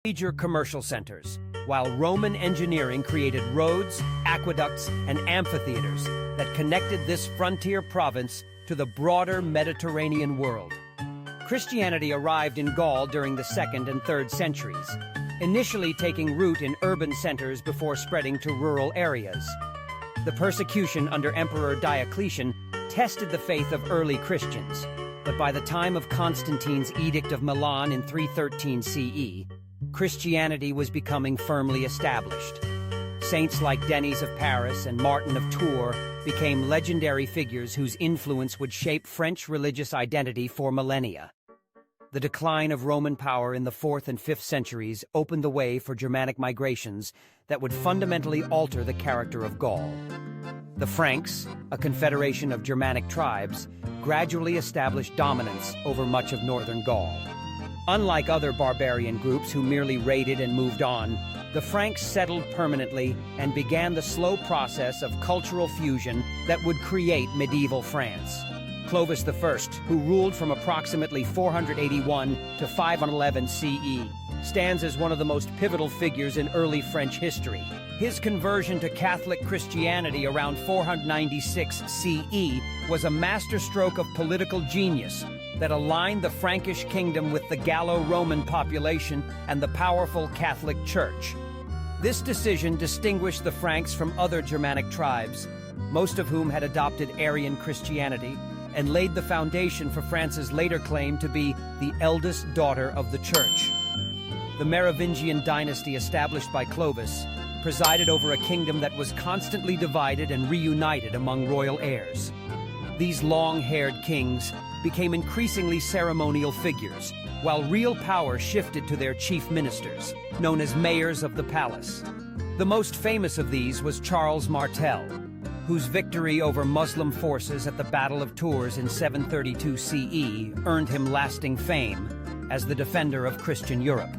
Major commercial centers, while Roman engineering created roads, aqueducts, and amphitheaters that connected this frontier province to the broader Mediterranean world. Christianity arrived in Gaul during the 2nd and 3rd centuries, initially taking root in urban centers before spreading to rural areas. The persecution under Emperor Diocletian tested the faith of early Christians, but by the time of Constantine's Edict of Milan in 313 CE, Christianity was becoming firmly established. Saints like Denis of Paris and Martin of Tours became legendary figures whose influence would shape French religious identity for millennia. The decline of Roman power in the 4th and 5th centuries opened the way for Germanic migrations that would fundamentally alter the character of Gaul. The Franks, a confederation of Germanic tribes, gradually established dominance over much of northern Gaul. Unlike other barbarian groups who merely raided and moved on, the Franks settled permanently and began the slow process of cultural fusion that would create medieval France. Clovis I, who ruled from approximately 481 to 511 CE, stands as one of the most pivotal figures in early French history. His conversion to Catholic Christianity around 496 CE was a masterstroke of political genius that aligned the Frankish kingdom with the Gallo-Roman population and the powerful Catholic Church. This decision distinguished the Franks from other Germanic tribes, most of whom had adopted Arian Christianity, and laid the foundation for France's later claim to be the eldest daughter of the Church. The Merovingian dynasty established by Clovis presided over a kingdom that was constantly divided and reunited among royal heirs. These long-haired kings became increasingly ceremonial figures, while real power shifted to their chief ministers, known as mayors of the palace. The most famous of these was Charles Martel, whose victory over Muslim forces at the Battle of Tours in 732 CE earned him lasting fame as the defender of Christian Europe.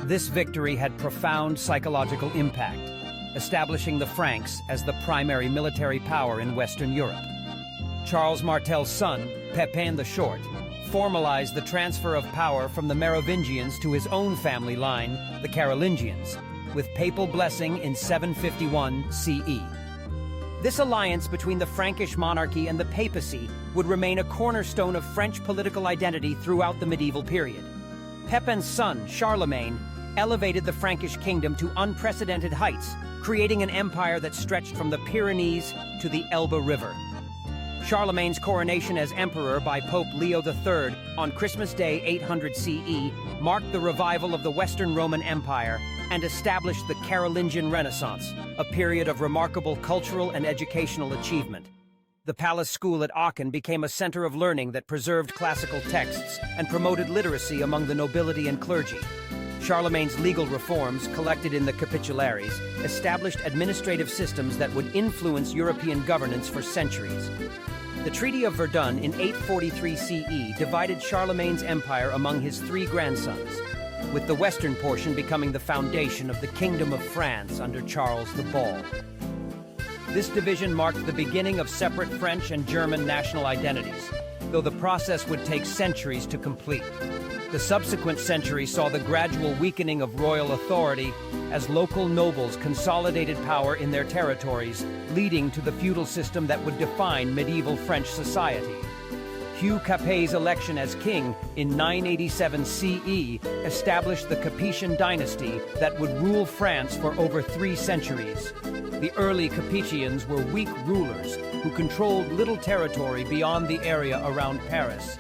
This victory had profound psychological impact, establishing the Franks as the primary military power in Western Europe. Charles Martel's son, Pepin the Short, formalized the transfer of power from the Merovingians to his own family line, the Carolingians, with papal blessing in 751 CE. This alliance between the Frankish monarchy and the papacy would remain a cornerstone of French political identity throughout the medieval period. Pepin's son, Charlemagne, elevated the Frankish kingdom to unprecedented heights, creating an empire that stretched from the Pyrenees to the Elbe River. Charlemagne's coronation as emperor by Pope Leo III on Christmas Day 800 CE marked the revival of the Western Roman Empire and established the Carolingian Renaissance, a period of remarkable cultural and educational achievement. The palace school at Aachen became a center of learning that preserved classical texts and promoted literacy among the nobility and clergy. Charlemagne's legal reforms, collected in the Capitularies, established administrative systems that would influence European governance for centuries. The Treaty of Verdun in 843 CE divided Charlemagne's empire among his three grandsons, with the western portion becoming the foundation of the Kingdom of France under Charles the Bald. This division marked the beginning of separate French and German national identities, though the process would take centuries to complete. The subsequent century saw the gradual weakening of royal authority as local nobles consolidated power in their territories, leading to the feudal system that would define medieval French society. Hugh Capet's election as king in 987 CE established the Capetian dynasty that would rule France for over 3 centuries. The early Capetians were weak rulers who controlled little territory beyond the area around Paris.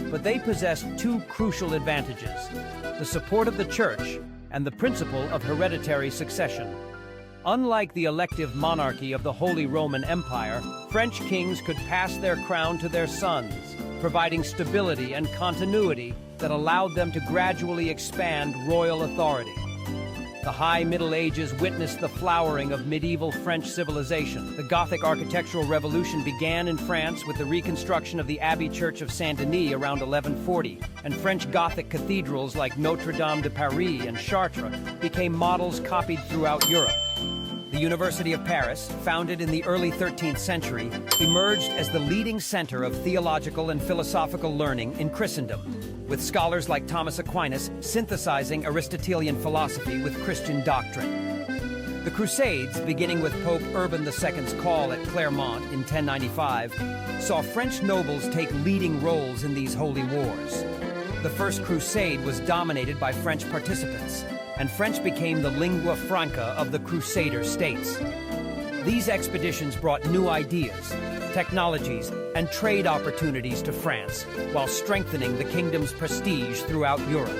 But they possessed two crucial advantages: the support of the church and the principle of hereditary succession. Unlike the elective monarchy of the Holy Roman Empire, French kings could pass their crown to their sons, providing stability and continuity that allowed them to gradually expand royal authority. The High Middle Ages witnessed the flowering of medieval French civilization. The Gothic architectural revolution began in France with the reconstruction of the Abbey Church of Saint-Denis around 1140, and French Gothic cathedrals like Notre-Dame de Paris and Chartres became models copied throughout Europe. The University of Paris, founded in the early 13th century, emerged as the leading center of theological and philosophical learning in Christendom, with scholars like Thomas Aquinas synthesizing Aristotelian philosophy with Christian doctrine. The Crusades, beginning with Pope Urban II's call at Clermont in 1095, saw French nobles take leading roles in these holy wars. The First Crusade was dominated by French participants, and French became the lingua franca of the Crusader states. These expeditions brought new ideas, technologies, and trade opportunities to France, while strengthening the kingdom's prestige throughout Europe.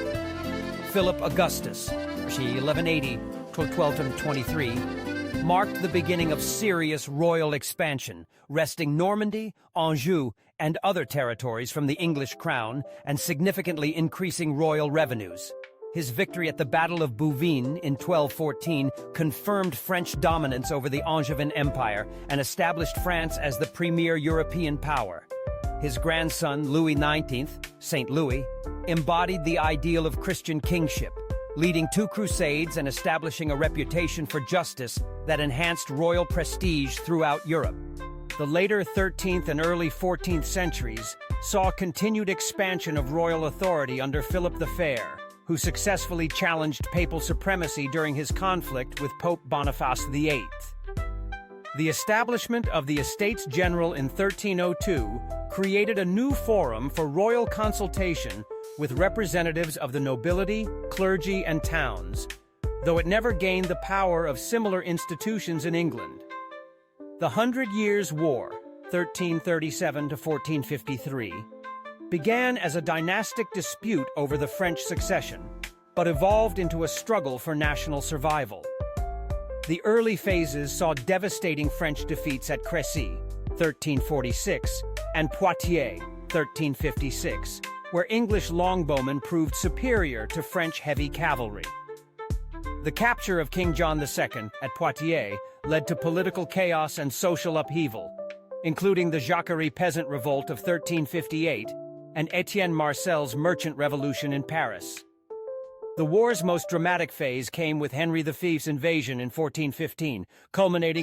Philip Augustus, c. 1180 to 1223, marked the beginning of serious royal expansion, wresting Normandy, Anjou, and other territories from the English crown and significantly increasing royal revenues. His victory at the Battle of Bouvines in 1214 confirmed French dominance over the Angevin Empire and established France as the premier European power. His grandson, Louis XIX, Saint Louis, embodied the ideal of Christian kingship, leading 2 crusades and establishing a reputation for justice that enhanced royal prestige throughout Europe. The later 13th and early 14th centuries saw continued expansion of royal authority under Philip the Fair, who successfully challenged papal supremacy during his conflict with Pope Boniface VIII. The establishment of the Estates General in 1302 created a new forum for royal consultation with representatives of the nobility, clergy, and towns, though it never gained the power of similar institutions in England. The Hundred Years' War, 1337 to 1453, began as a dynastic dispute over the French succession, but evolved into a struggle for national survival. The early phases saw devastating French defeats at Crécy, 1346, and Poitiers, 1356, where English longbowmen proved superior to French heavy cavalry. The capture of King John II at Poitiers led to political chaos and social upheaval, including the Jacquerie peasant revolt of 1358 and Étienne Marcel's merchant revolution in Paris. The war's most dramatic phase came with Henry V's invasion in 1415, culminating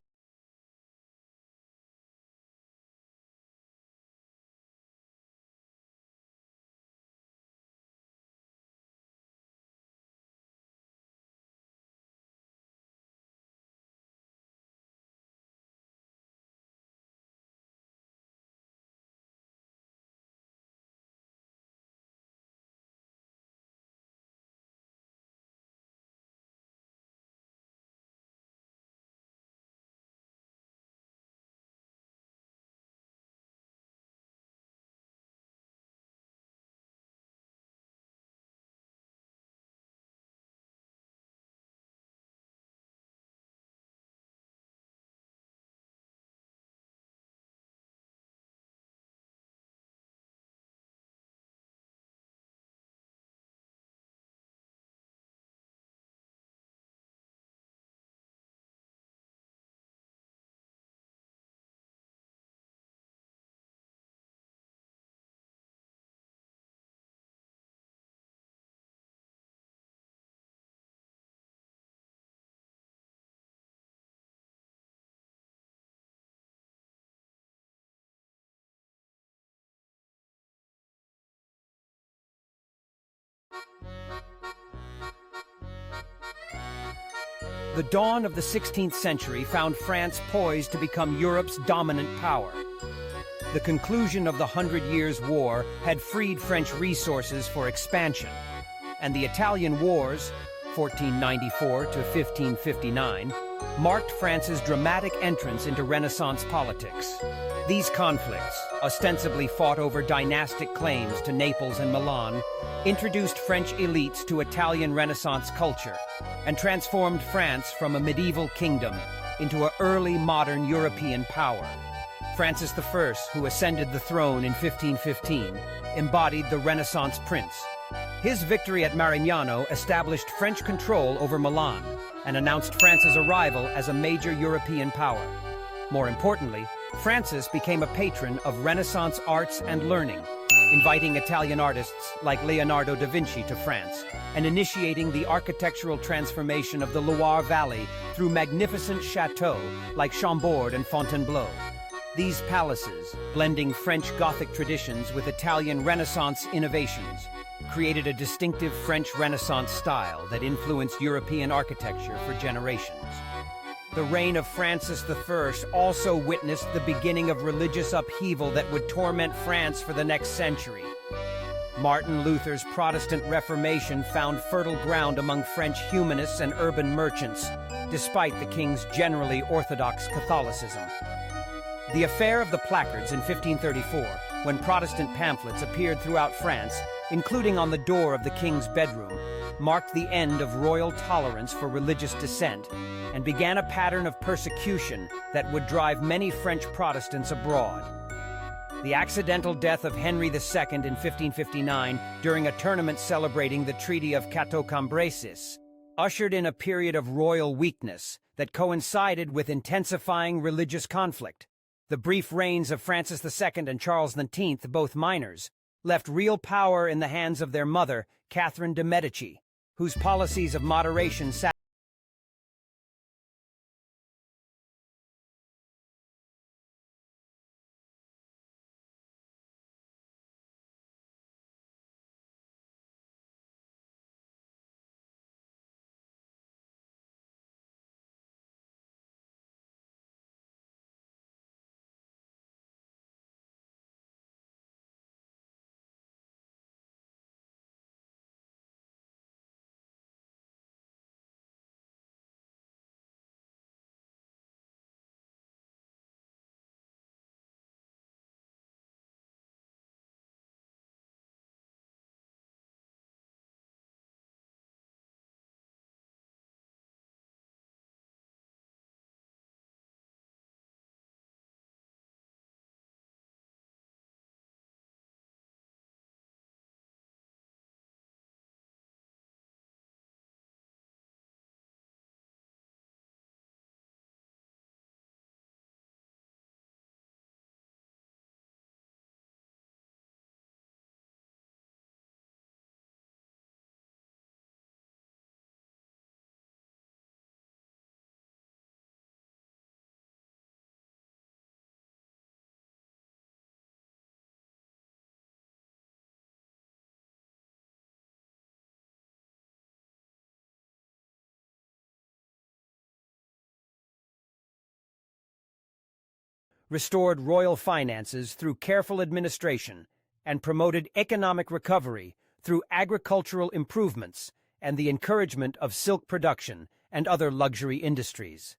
The dawn of the 16th century found France poised to become Europe's dominant power. The conclusion of the Hundred Years' War had freed French resources for expansion, and the Italian Wars, 1494 to 1559, marked France's dramatic entrance into Renaissance politics. These conflicts, ostensibly fought over dynastic claims to Naples and Milan, introduced French elites to Italian Renaissance culture and transformed France from a medieval kingdom into an early modern European power. Francis I, who ascended the throne in 1515, embodied the Renaissance prince. His victory at Marignano established French control over Milan and announced France's arrival as a major European power. More importantly, Francis became a patron of Renaissance arts and learning, inviting Italian artists like Leonardo da Vinci to France and initiating the architectural transformation of the Loire Valley through magnificent chateaux like Chambord and Fontainebleau. These palaces, blending French Gothic traditions with Italian Renaissance innovations, created a distinctive French Renaissance style that influenced European architecture for generations. The reign of Francis I also witnessed the beginning of religious upheaval that would torment France for the next century. Martin Luther's Protestant Reformation found fertile ground among French humanists and urban merchants, despite the king's generally orthodox Catholicism. The affair of the placards in 1534, when Protestant pamphlets appeared throughout France, including on the door of the king's bedroom, marked the end of royal tolerance for religious dissent and began a pattern of persecution that would drive many French Protestants abroad. The accidental death of Henry II in 1559 during a tournament celebrating the Treaty of Cateau-Cambrésis ushered in a period of royal weakness that coincided with intensifying religious conflict. The brief reigns of Francis II and Charles X, both minors, left real power in the hands of their mother, Catherine de' Medici, whose policies of moderation restored royal finances through careful administration and promoted economic recovery through agricultural improvements and the encouragement of silk production and other luxury industries.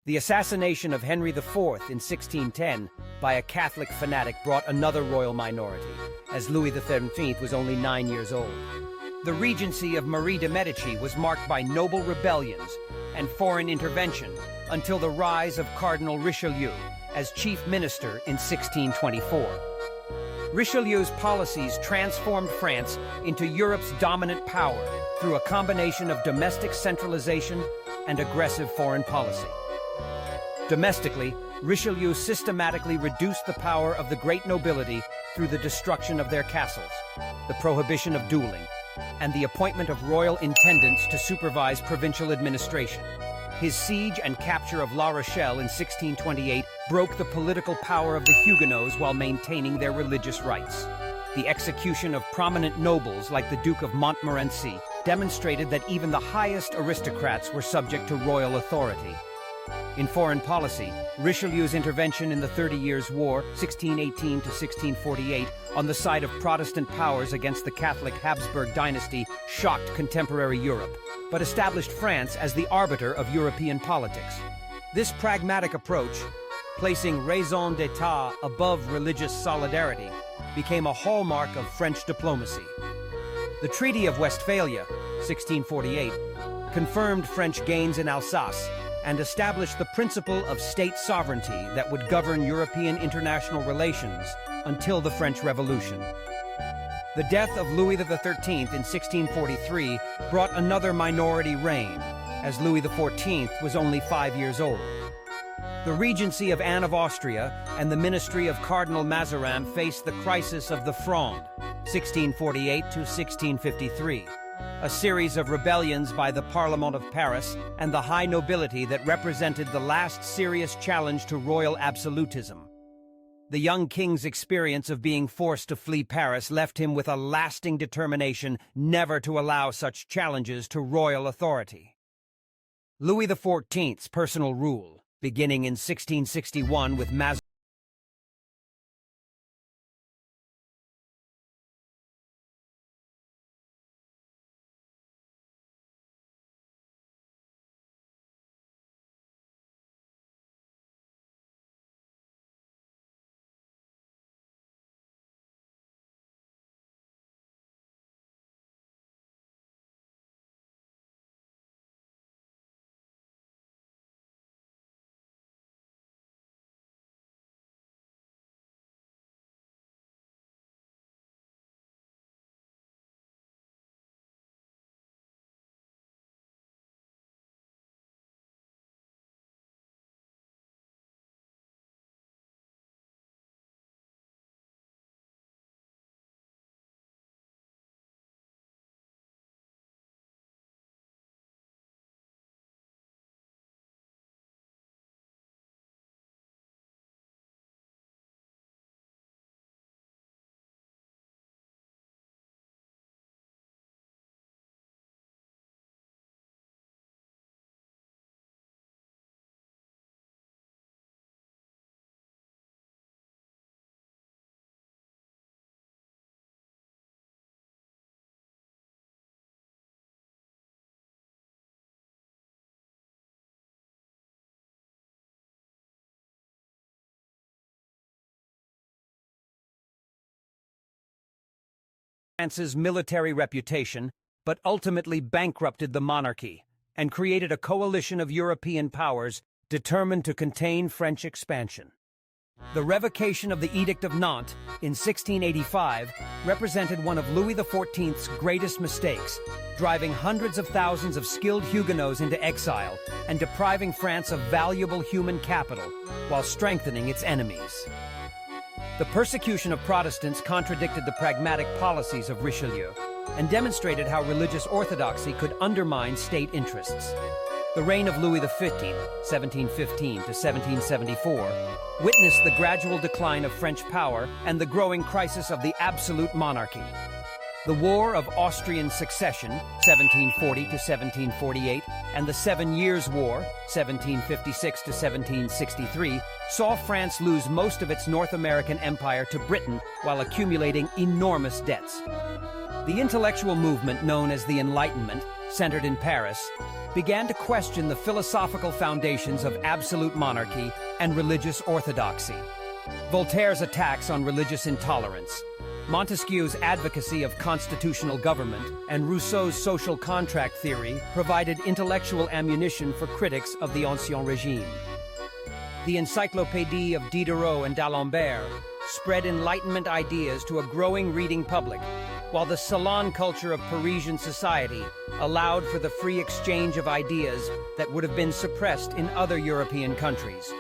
The assassination of Henry IV in 1610 by a Catholic fanatic brought another royal minority, as Louis XIV was only 9 years old. The regency of Marie de' Medici was marked by noble rebellions and foreign intervention until the rise of Cardinal Richelieu as chief minister in 1624. Richelieu's policies transformed France into Europe's dominant power through a combination of domestic centralization and aggressive foreign policy. Domestically, Richelieu systematically reduced the power of the great nobility through the destruction of their castles, the prohibition of dueling, and the appointment of royal intendants to supervise provincial administration. His siege and capture of La Rochelle in 1628 broke the political power of the Huguenots while maintaining their religious rights. The execution of prominent nobles like the Duke of Montmorency demonstrated that even the highest aristocrats were subject to royal authority. In foreign policy, Richelieu's intervention in the 30 Years' War, 1618 to 1648, on the side of Protestant powers against the Catholic Habsburg dynasty shocked contemporary Europe, but established France as the arbiter of European politics. This pragmatic approach, placing raison d'etat above religious solidarity, became a hallmark of French diplomacy. The Treaty of Westphalia, 1648, confirmed French gains in Alsace and established the principle of state sovereignty that would govern European international relations until the French Revolution. The death of Louis XIII in 1643 brought another minority reign, as Louis XIV was only 5 years old. The regency of Anne of Austria and the ministry of Cardinal Mazarin faced the crisis of the Fronde, 1648 to 1653, a series of rebellions by the Parlement of Paris and the high nobility that represented the last serious challenge to royal absolutism. The young king's experience of being forced to flee Paris left him with a lasting determination never to allow such challenges to royal authority. Louis XIV's personal rule, beginning in 1661 with Mazarin, France's military reputation, but ultimately bankrupted the monarchy and created a coalition of European powers determined to contain French expansion. The revocation of the Edict of Nantes in 1685 represented one of Louis XIV's greatest mistakes, driving hundreds of thousands of skilled Huguenots into exile and depriving France of valuable human capital while strengthening its enemies. The persecution of Protestants contradicted the pragmatic policies of Richelieu and demonstrated how religious orthodoxy could undermine state interests. The reign of Louis XV, 1715 to 1774, witnessed the gradual decline of French power and the growing crisis of the absolute monarchy. The War of Austrian Succession, 1740 to 1748, and the 7 Years' War, 1756 to 1763, saw France lose most of its North American empire to Britain while accumulating enormous debts. The intellectual movement known as the Enlightenment, centered in Paris, began to question the philosophical foundations of absolute monarchy and religious orthodoxy. Voltaire's attacks on religious intolerance, Montesquieu's advocacy of constitutional government, and Rousseau's social contract theory provided intellectual ammunition for critics of the Ancien Régime. The Encyclopédie of Diderot and d'Alembert spread Enlightenment ideas to a growing reading public, while the salon culture of Parisian society allowed for the free exchange of ideas that would have been suppressed in other European countries.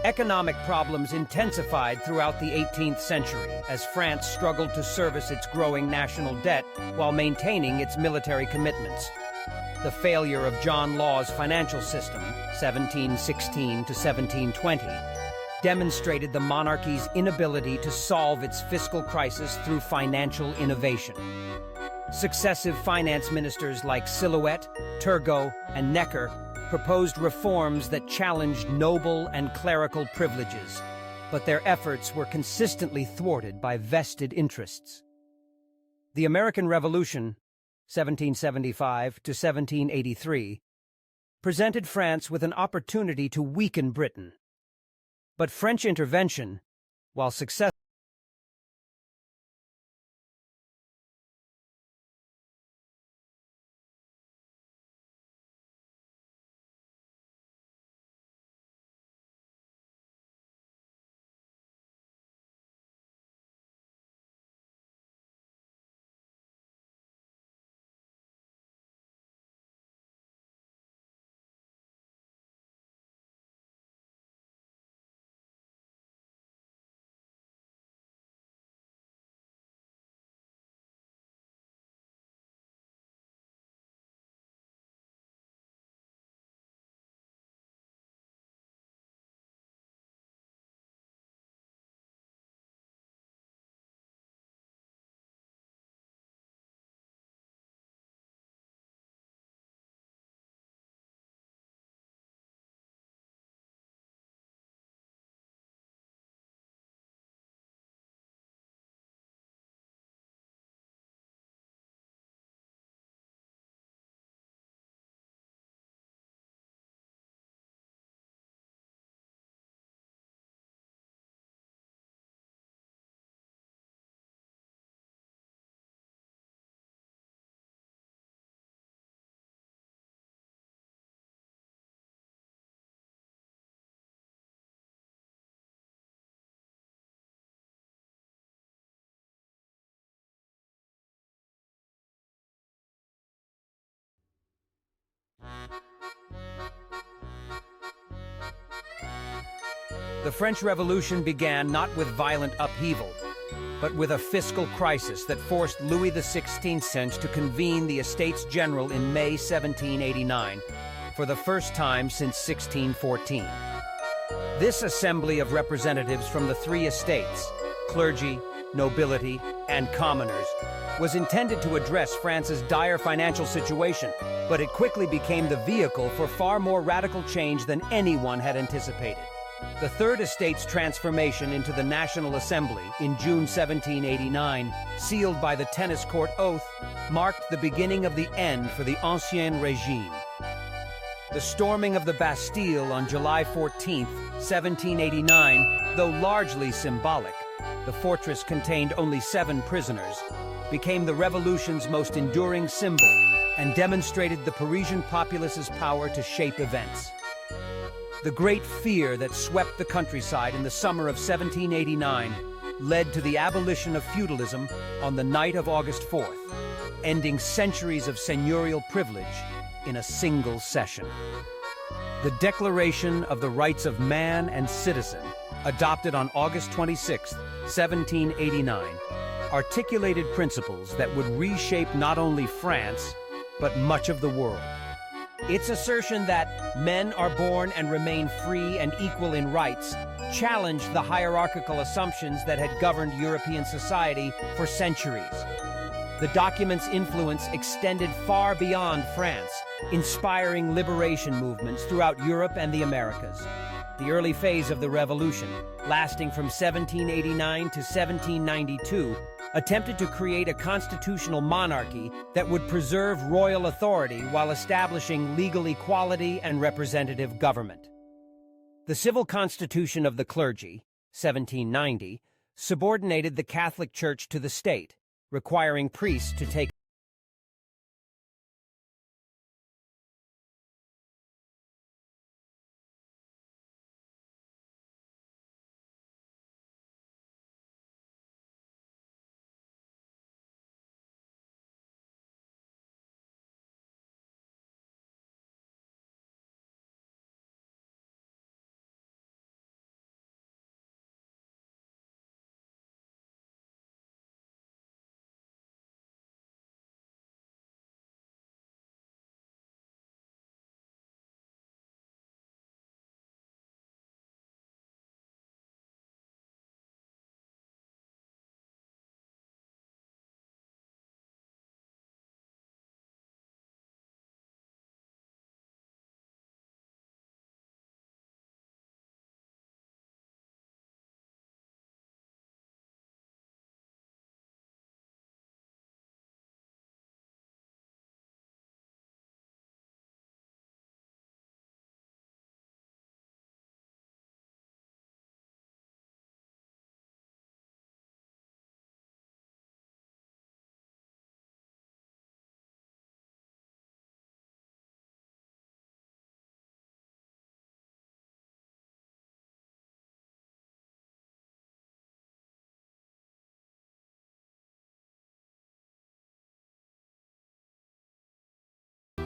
Economic problems intensified throughout the 18th century as France struggled to service its growing national debt while maintaining its military commitments. The failure of John Law's financial system, 1716 to 1720, demonstrated the monarchy's inability to solve its fiscal crisis through financial innovation. Successive finance ministers like Silhouette, Turgot, and Necker proposed reforms that challenged noble and clerical privileges, but their efforts were consistently thwarted by vested interests. The American Revolution, 1775 to 1783, presented France with an opportunity to weaken Britain. But French intervention, while successful, the French Revolution began not with violent upheaval, but with a fiscal crisis that forced Louis XVI to convene the Estates General in May 1789, for the first time since 1614. This assembly of representatives from the three estates, clergy, nobility, and commoners, was intended to address France's dire financial situation, but it quickly became the vehicle for far more radical change than anyone had anticipated. The Third Estate's transformation into the National Assembly in June 1789, sealed by the tennis court oath, marked the beginning of the end for the Ancien Régime. The storming of the Bastille on July 14, 1789, though largely symbolic, the fortress contained only 7 prisoners, became the revolution's most enduring symbol and demonstrated the Parisian populace's power to shape events. The great fear that swept the countryside in the summer of 1789 led to the abolition of feudalism on the night of August 4th, ending centuries of seigneurial privilege in a single session. The Declaration of the Rights of Man and Citizen, adopted on August 26, 1789, articulated principles that would reshape not only France, but much of the world. Its assertion that men are born and remain free and equal in rights challenged the hierarchical assumptions that had governed European society for centuries. The document's influence extended far beyond France, inspiring liberation movements throughout Europe and the Americas. The early phase of the revolution, lasting from 1789 to 1792, attempted to create a constitutional monarchy that would preserve royal authority while establishing legal equality and representative government. The Civil Constitution of the Clergy, 1790, subordinated the Catholic Church to the state, requiring priests to take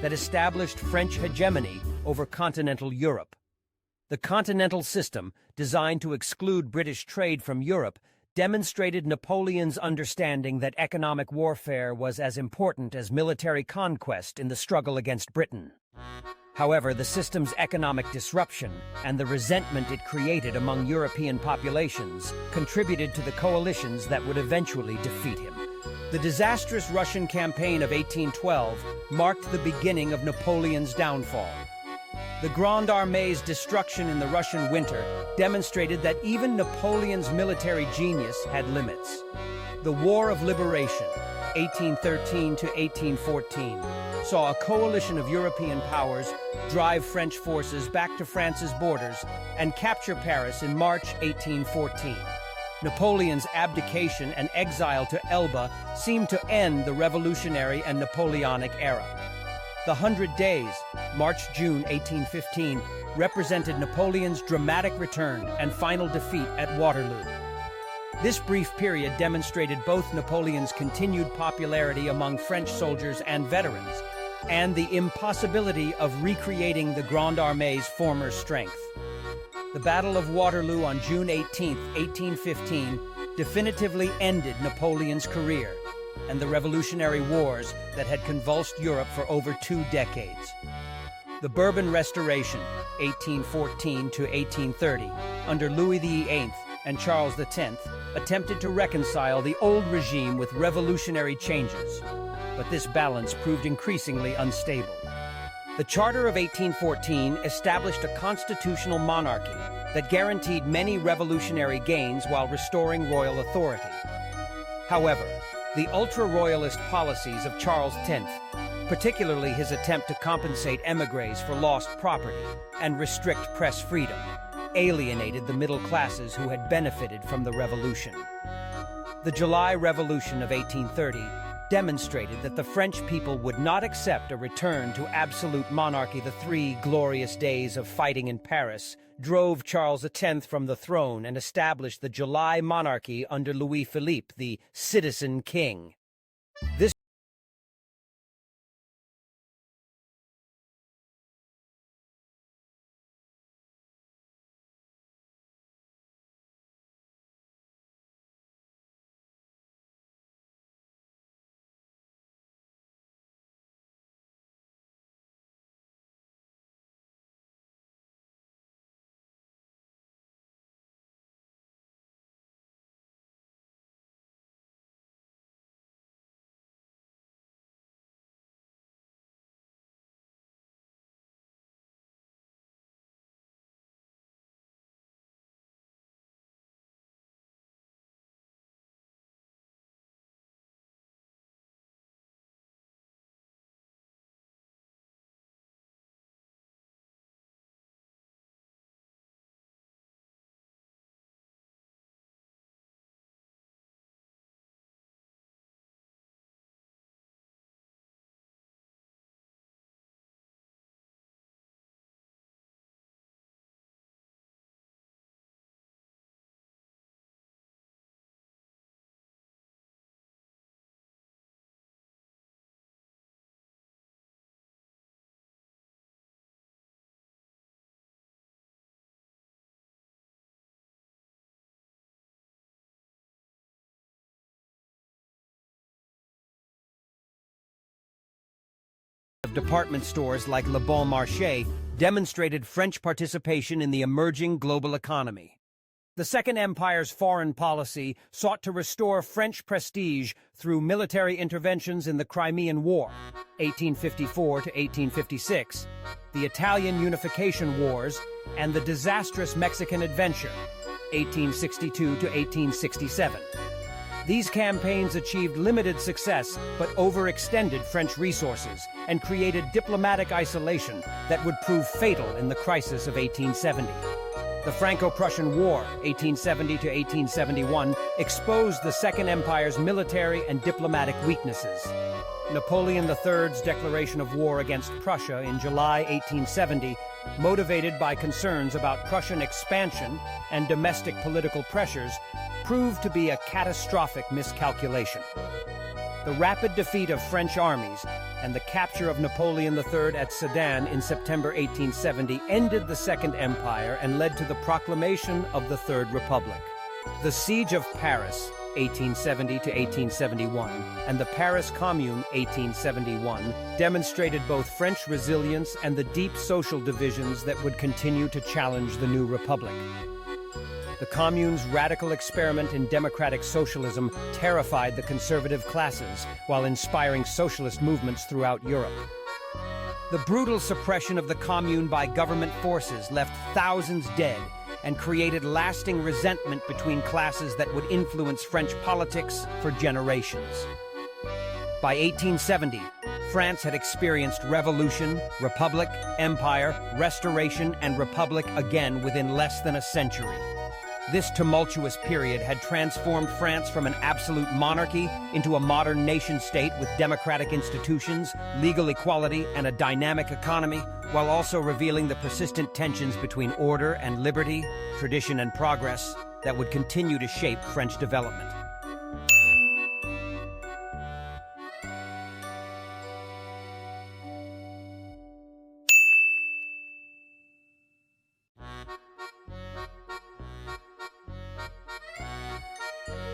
that established French hegemony over continental Europe. The Continental System, designed to exclude British trade from Europe, demonstrated Napoleon's understanding that economic warfare was as important as military conquest in the struggle against Britain. However, the system's economic disruption and the resentment it created among European populations contributed to the coalitions that would eventually defeat him. The disastrous Russian campaign of 1812 marked the beginning of Napoleon's downfall. The Grande Armée's destruction in the Russian winter demonstrated that even Napoleon's military genius had limits. The War of Liberation, 1813 to 1814, saw a coalition of European powers drive French forces back to France's borders and capture Paris in March 1814. Napoleon's abdication and exile to Elba seemed to end the revolutionary and Napoleonic era. The 100 Days, March-June 1815, represented Napoleon's dramatic return and final defeat at Waterloo. This brief period demonstrated both Napoleon's continued popularity among French soldiers and veterans, and the impossibility of recreating the Grande Armée's former strength. The Battle of Waterloo on June 18, 1815, definitively ended Napoleon's career and the Revolutionary Wars that had convulsed Europe for over 2 decades. The Bourbon Restoration, 1814 to 1830, under Louis XVIII and Charles X, attempted to reconcile the old regime with revolutionary changes, but this balance proved increasingly unstable. The Charter of 1814 established a constitutional monarchy that guaranteed many revolutionary gains while restoring royal authority. However, the ultra-royalist policies of Charles X, particularly his attempt to compensate émigrés for lost property and restrict press freedom, alienated the middle classes who had benefited from the revolution. The July Revolution of 1830 demonstrated that the French people would not accept a return to absolute monarchy. The 3 glorious days of fighting in Paris drove Charles X from the throne and established the July monarchy under Louis Philippe, the citizen king. This of department stores like Le Bon Marché demonstrated French participation in the emerging global economy. The Second Empire's foreign policy sought to restore French prestige through military interventions in the Crimean War, 1854 to 1856, the Italian Unification Wars, and the disastrous Mexican Adventure, 1862 to 1867. These campaigns achieved limited success but overextended French resources and created diplomatic isolation that would prove fatal in the crisis of 1870. The Franco-Prussian War, 1870 to 1871, exposed the Second Empire's military and diplomatic weaknesses. Napoleon III's declaration of war against Prussia in July 1870, motivated by concerns about Prussian expansion and domestic political pressures, proved to be a catastrophic miscalculation. The rapid defeat of French armies and the capture of Napoleon III at Sedan in September 1870 ended the Second Empire and led to the proclamation of the Third Republic. The Siege of Paris, 1870 to 1871, and the Paris Commune, 1871, demonstrated both French resilience and the deep social divisions that would continue to challenge the new republic. The Commune's radical experiment in democratic socialism terrified the conservative classes while inspiring socialist movements throughout Europe. The brutal suppression of the Commune by government forces left thousands dead and created lasting resentment between classes that would influence French politics for generations. By 1870, France had experienced revolution, republic, empire, restoration, and republic again within less than a century. This tumultuous period had transformed France from an absolute monarchy into a modern nation-state with democratic institutions, legal equality, and a dynamic economy, while also revealing the persistent tensions between order and liberty, tradition and progress, that would continue to shape French development.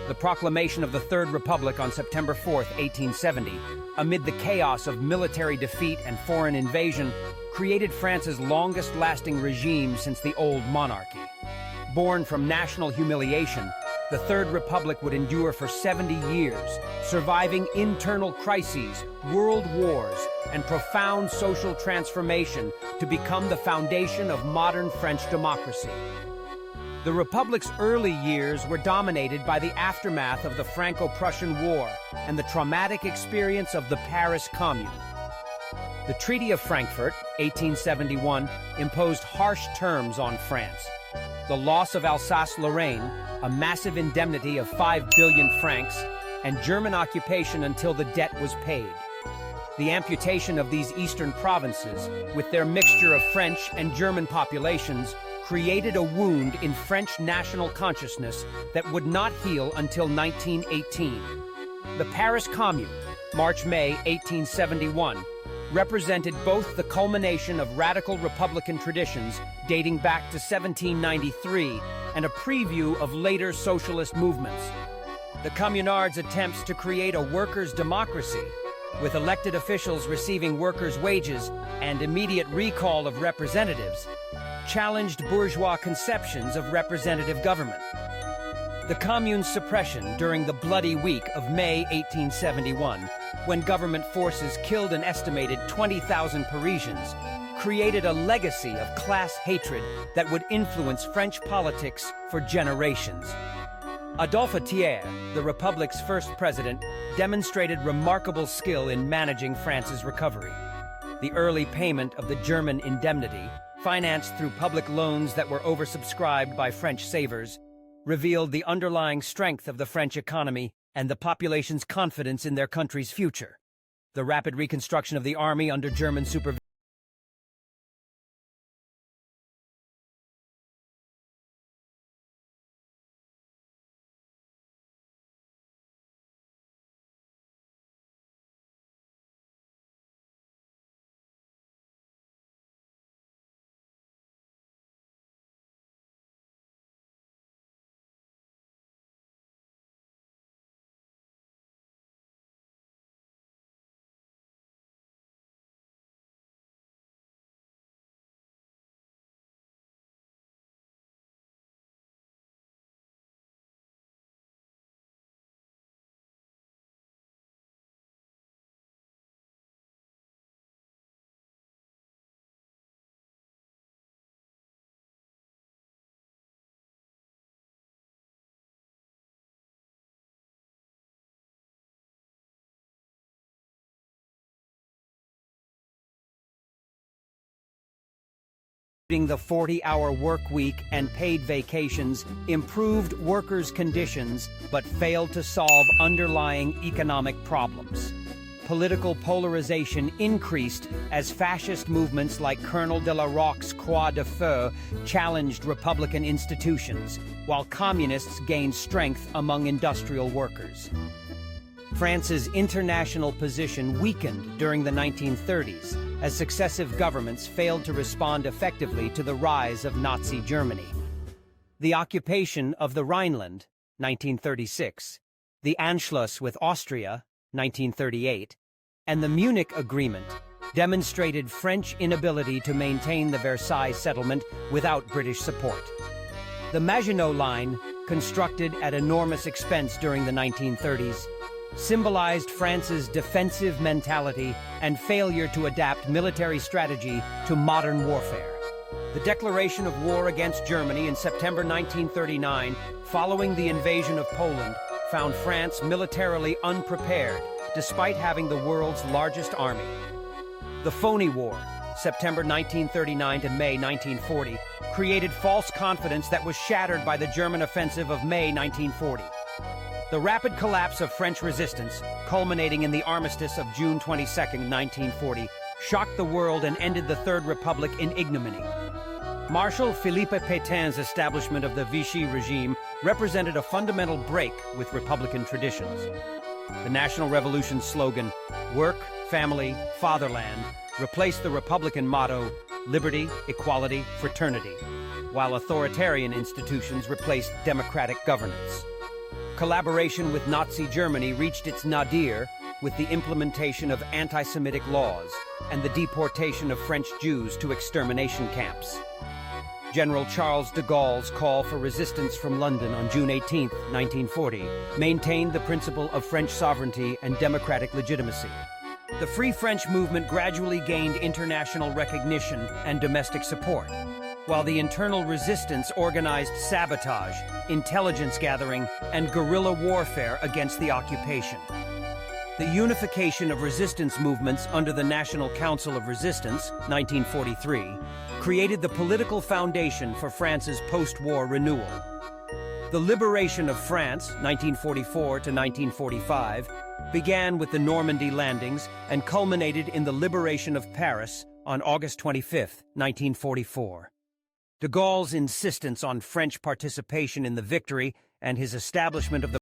The proclamation of the Third Republic on September 4, 1870, amid the chaos of military defeat and foreign invasion, created France's longest-lasting regime since the old monarchy. Born from national humiliation, the Third Republic would endure for 70 years, surviving internal crises, world wars, and profound social transformation to become the foundation of modern French democracy. The Republic's early years were dominated by the aftermath of the Franco-Prussian War and the traumatic experience of the Paris Commune. The Treaty of Frankfurt, 1871, imposed harsh terms on France. The loss of Alsace-Lorraine, a massive indemnity of 5 billion francs, and German occupation until the debt was paid. The amputation of these eastern provinces, with their mixture of French and German populations, created a wound in French national consciousness that would not heal until 1918. The Paris Commune, March-May 1871, represented both the culmination of radical republican traditions dating back to 1793 and a preview of later socialist movements. The Communards' attempts to create a workers' democracy, with elected officials receiving workers' wages and immediate recall of representatives, challenged bourgeois conceptions of representative government. The Commune's suppression during the Bloody Week of May 1871, when government forces killed an estimated 20,000 Parisians, created a legacy of class hatred that would influence French politics for generations. Adolphe Thiers, the Republic's first president, demonstrated remarkable skill in managing France's recovery. The early payment of the German indemnity, financed through public loans that were oversubscribed by French savers, revealed the underlying strength of the French economy and the population's confidence in their country's future. The rapid reconstruction of the army under German supervision the 40-hour work week and paid vacations improved workers' conditions but failed to solve underlying economic problems. Political polarization increased as fascist movements like Colonel de la Rocque's Croix de Feu challenged Republican institutions, while communists gained strength among industrial workers. France's international position weakened during the 1930s as successive governments failed to respond effectively to the rise of Nazi Germany. The occupation of the Rhineland, 1936, the Anschluss with Austria, 1938, and the Munich Agreement demonstrated French inability to maintain the Versailles settlement without British support. The Maginot Line, constructed at enormous expense during the 1930s, symbolized France's defensive mentality and failure to adapt military strategy to modern warfare. The declaration of war against Germany in September 1939, following the invasion of Poland, found France militarily unprepared, despite having the world's largest army. The Phony War, September 1939 to May 1940, created false confidence that was shattered by the German offensive of May 1940. The rapid collapse of French resistance, culminating in the armistice of June 22, 1940, shocked the world and ended the Third Republic in ignominy. Marshal Philippe Pétain's establishment of the Vichy regime represented a fundamental break with Republican traditions. The National Revolution's slogan, "Work, Family, Fatherland," replaced the Republican motto, "Liberty, Equality, Fraternity," while authoritarian institutions replaced democratic governance. Collaboration with Nazi Germany reached its nadir with the implementation of anti-Semitic laws and the deportation of French Jews to extermination camps. General Charles de Gaulle's call for resistance from London on June 18, 1940, maintained the principle of French sovereignty and democratic legitimacy. The Free French movement gradually gained international recognition and domestic support, while the internal resistance organized sabotage, intelligence gathering, and guerrilla warfare against the occupation. The unification of resistance movements under the National Council of Resistance, 1943, created the political foundation for France's post-war renewal. The liberation of France, 1944 to 1945, began with the Normandy landings and culminated in the liberation of Paris on August 25, 1944. De Gaulle's insistence on French participation in the victory and his establishment of the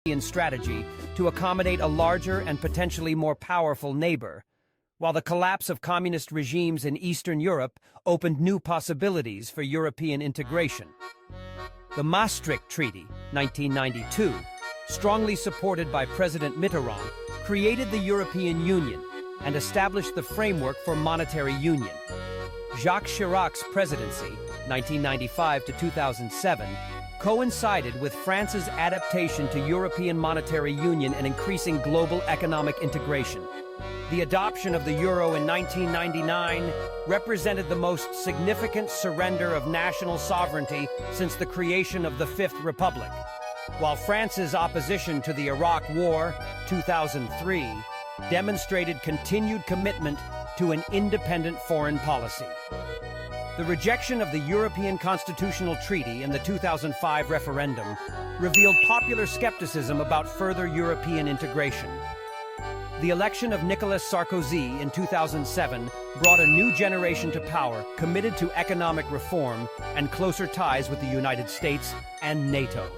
strategy to accommodate a larger and potentially more powerful neighbor, while the collapse of communist regimes in Eastern Europe opened new possibilities for European integration. The Maastricht Treaty, 1992, strongly supported by President Mitterrand, created the European Union and established the framework for monetary union. Jacques Chirac's presidency, 1995 to 2007, coincided with France's adaptation to European monetary union and increasing global economic integration. The adoption of the euro in 1999 represented the most significant surrender of national sovereignty since the creation of the Fifth Republic, while France's opposition to the Iraq War, 2003, demonstrated continued commitment to an independent foreign policy. The rejection of the European Constitutional Treaty in the 2005 referendum revealed popular skepticism about further European integration. The election of Nicolas Sarkozy in 2007 brought a new generation to power committed to economic reform and closer ties with the United States and NATO.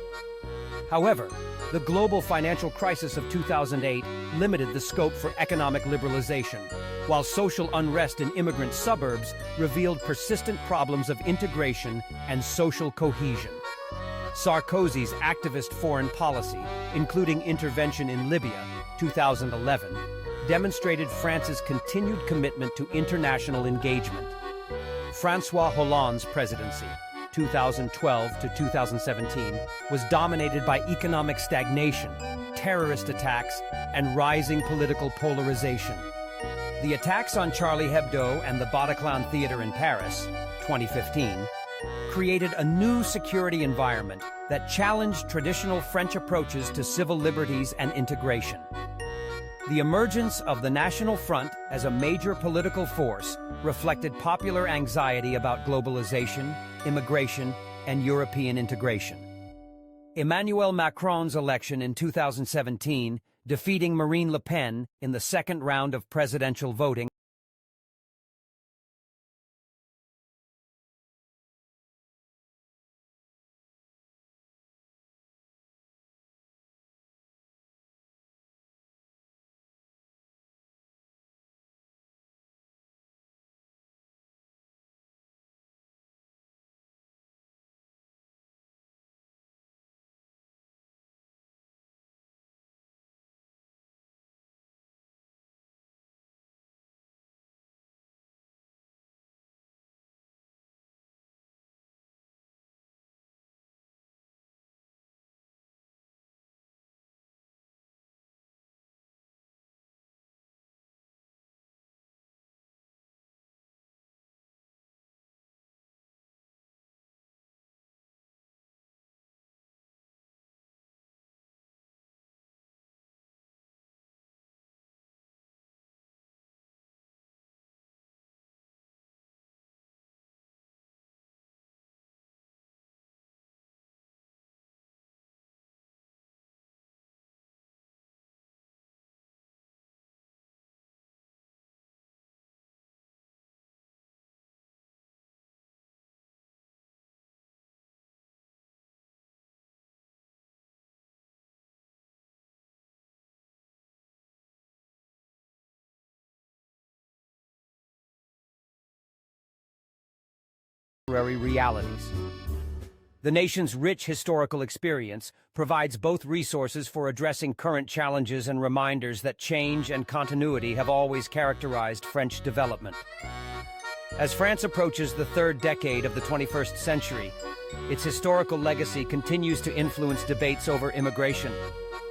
However, the global financial crisis of 2008 limited the scope for economic liberalization, while social unrest in immigrant suburbs revealed persistent problems of integration and social cohesion. Sarkozy's activist foreign policy, including intervention in Libya, 2011, demonstrated France's continued commitment to international engagement. François Hollande's presidency, 2012 to 2017, was dominated by economic stagnation, terrorist attacks, and rising political polarization. The attacks on Charlie Hebdo and the Bataclan Theater in Paris, 2015, created a new security environment that challenged traditional French approaches to civil liberties and integration. The emergence of the National Front as a major political force reflected popular anxiety about globalization, immigration, and European integration. Emmanuel Macron's election in 2017, defeating Marine Le Pen in the second round of presidential voting, realities. The nation's rich historical experience provides both resources for addressing current challenges and reminders that change and continuity have always characterized French development. As France approaches the third decade of the 21st century, its historical legacy continues to influence debates over immigration,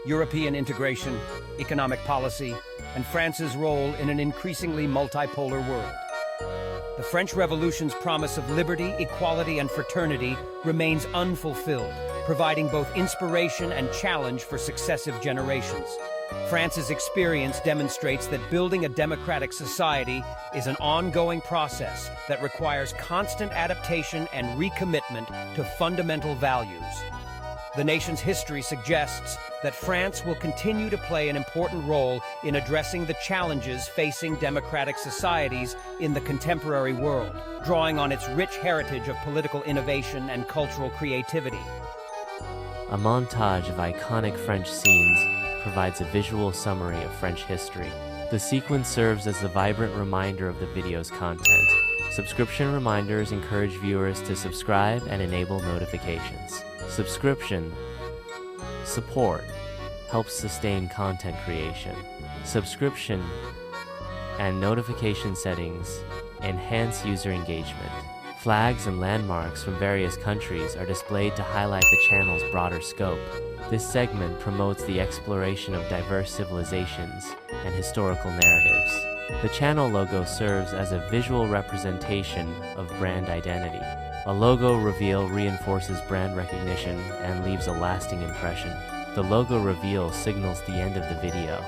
European integration, economic policy, and France's role in an increasingly multipolar world. The French Revolution's promise of liberty, equality, and fraternity remains unfulfilled, providing both inspiration and challenge for successive generations. France's experience demonstrates that building a democratic society is an ongoing process that requires constant adaptation and recommitment to fundamental values. The nation's history suggests that France will continue to play an important role in addressing the challenges facing democratic societies in the contemporary world, drawing on its rich heritage of political innovation and cultural creativity. A montage of iconic French scenes provides a visual summary of French history. The sequence serves as a vibrant reminder of the video's content. Subscription reminders encourage viewers to subscribe and enable notifications. Subscription support helps sustain content creation. Subscription and notification settings enhance user engagement. Flags and landmarks from various countries are displayed to highlight the channel's broader scope. This segment promotes the exploration of diverse civilizations and historical narratives. The channel logo serves as a visual representation of brand identity. A logo reveal reinforces brand recognition and leaves a lasting impression. The logo reveal signals the end of the video.